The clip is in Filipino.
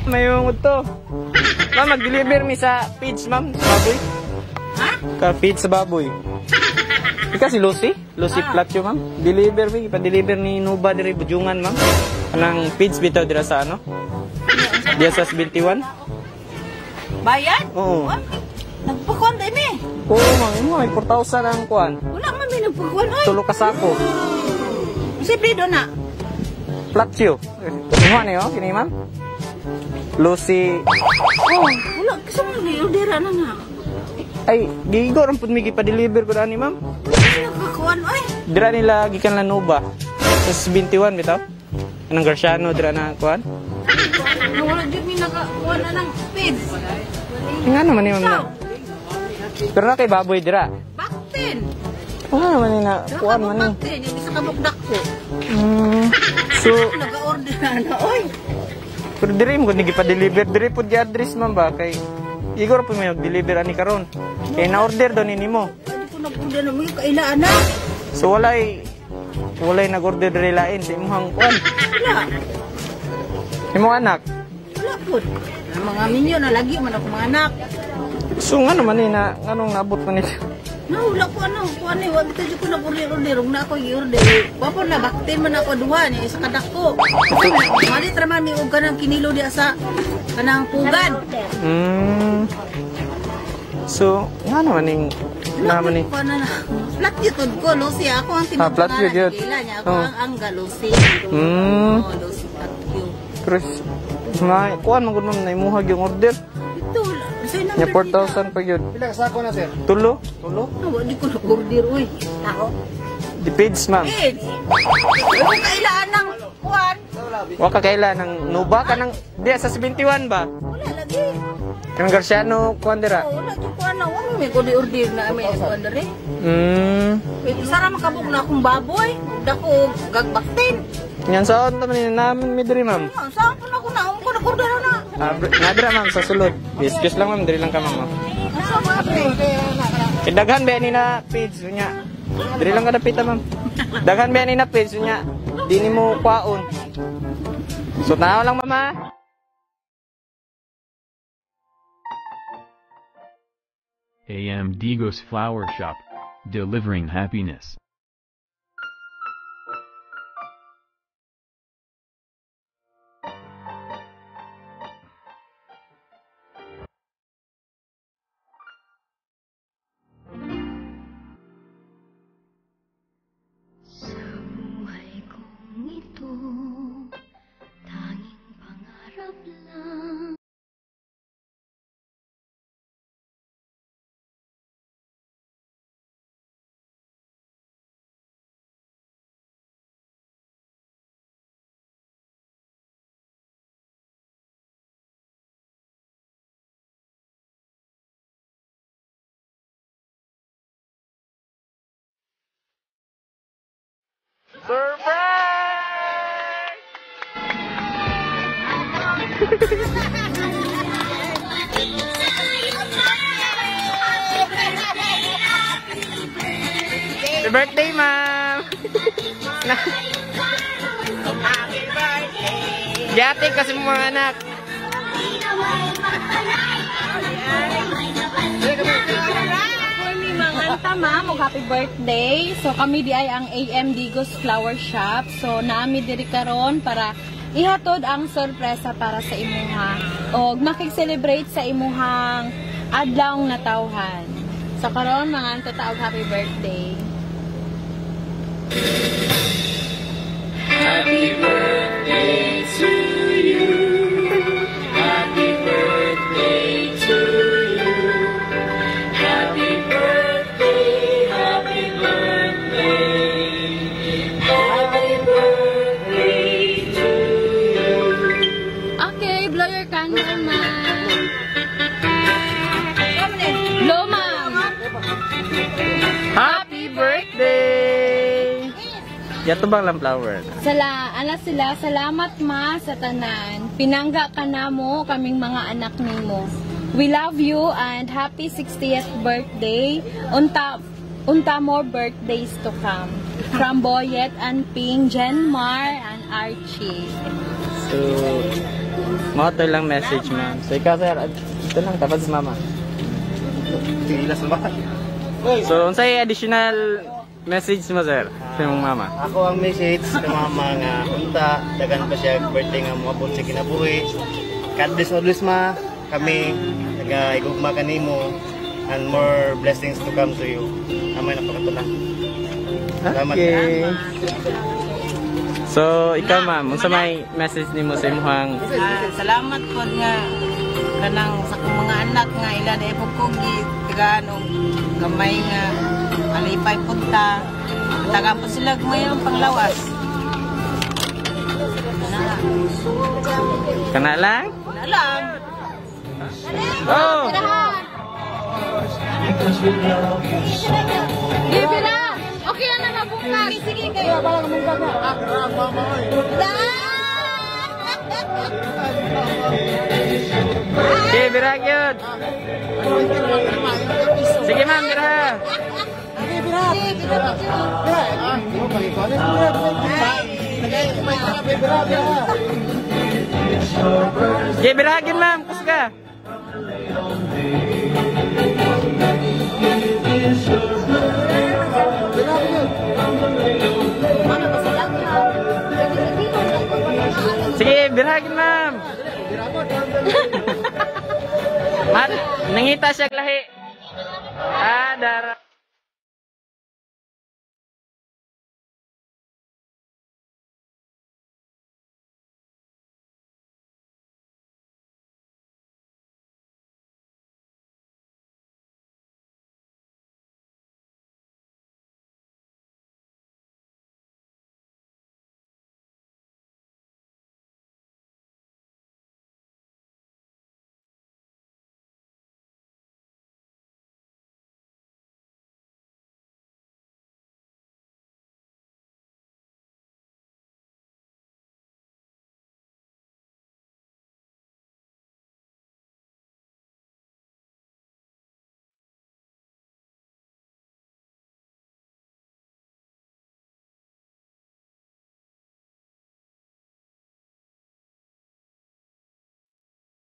May mga to. Ma'am, mag-deliver mi sa feeds, ma'am, sa baboy. Ha? Ka feeds sa baboy. Ika si Lucy? Lucy Platyo, ma'am. Deliver mi, ipa-deliver ni Nuba diri Bujungan, ma'am. Anang feeds bitaw dira sa ano? Diya sa 71. Bayad? Oo. Nagpakuan tayo mi. Oo, ma'am. May 4,000 ang kuan. Wala man may nagpakuan. Ay. Tulo ka sako. Siyempre doon na. Platyo. Ano niyo, kini ma'am? Lucy. Oh, wala. Kasi mo ni-ordera na na. Ay, gigo ram pud mi gipa-deliver ko ani, ma'am. Hindi nakakuan. Ay. Dira nila gikan la Nuba. Sa 21 bitaw. Anong Garciano dira na kuan? Wala din mi nakakuan na ng feeds. Nga naman yun na. Pero na kay baboy dira. Baktin. Oo nga naman yun na. Kuan man yun. Baktin. Yung isa kabukdak ko. So, Nag-order na. Oy. pero diri mo kung pa-deliver. Diri po di address man ba? Kay Igor po may mag-deliver ani karon. Kay na-order doon ini mo. Hindi ko nag-order na mo yung kailaan na. So walay nag-order diri lain sa imong kuan. Wala. Imong anak. Wala po. Mga minyo na lagi man ako mga anak. So nga naman yun na anong naabot man nito. No, wala ko ano. Kuan eh. Wag tayo ko nag-order. Huwag na ako i-order. Papa na, baktin man ako duha ni sa kadak ko. Malit raman may huwag ka ng kinilo diya sa kanang pugan. So, nga naman yung naman yung... Flat yun ko, Lucy. Ako ang flat tinutungan yun. Kila niya. Ako ang angga, Lucy. Lucy, flat yun. Chris, kuhan mo gano'n na imuhag yung order. Ito, Nya 4,000 pa yun. Pila kasako na, sir? Tulo? Tulo? Hindi ko nag-order, uy. Ako? Depends, ma'am. Kids. Kung kailangan ng kuhan. Waka kaila ng Nuba ka ng... Di, sa 71 ba? Wala lagi. Yung Garciano, kuhan dira? Wala yung kuhan na. Wala may order na may kuhan na rin. Sara makabog na akong baboy. Dako gagbaktin. Yan saan naman yun namin midri, ma'am. Saan po na ako na? Ako nag-order na. Nadira, ma'am, sa sulod. Excuse lang, ma'am. Diri lang ka, ma'am. Asa mga pre? Daghan ba ni na page niya? Diri lang ka dapita, ma'am. Daghan ba ni na page niya? Di ni mo kwaon. So, tanaw lang, mama. AM Digos Flower Shop, delivering happiness. Happy birthday, ma'am! Happy birthday! Yate kasi mga anak. Ma'am, happy birthday. So kami di ay ang AM Digos Flower Shop. So naami diri karon para ihatod ang sorpresa para sa imuha o makig-celebrate sa imuhang adlaw nga tawhan. So karon mga tataog happy birthday. Happy birthday to you. Happy birthday to you. Happy birthday, happy birthday. Happy birthday to you. Okay, blow your candle, ma'am. Blow, ma'am. Happy birthday! Yato bang lang flower? Salamat ma sa tanan. Pinangga ka na mo kaming mga anak nimo. We love you and happy 60th birthday. Unta more birthdays to come. From Boyet and Ping, Jenmar and Archie. So, mo to lang message, ma'am. So, ikaw, sir, ito lang, tapos si mama. So, unsay additional message mo, sir, sa imong mama? Ako ang message sa mama nga unta dagan pa siya birthday nga moabot sa kinabuhi. God bless always ma kami nagaigugma kanimo and more blessings to come to you. Amay napakatulang. Salamat. Okay. So, ikaw, ma'am, unsa may message nimo sa imong Salamat po nga kanang sa kong mga anak nga ilan ay pagkugi tigaan og gamay nga alipay punta taga po sila mayroong panglawas. kana lang? Alam. Oh! Libre na! Okay na mabungkag. Sige kayo. Sige, birag yun. Sige, ma'am, birag. Sige, biragin, ma'am. Kus ka. Sige, biragin, ma'am. Mat, nangita siya lahi. Dara.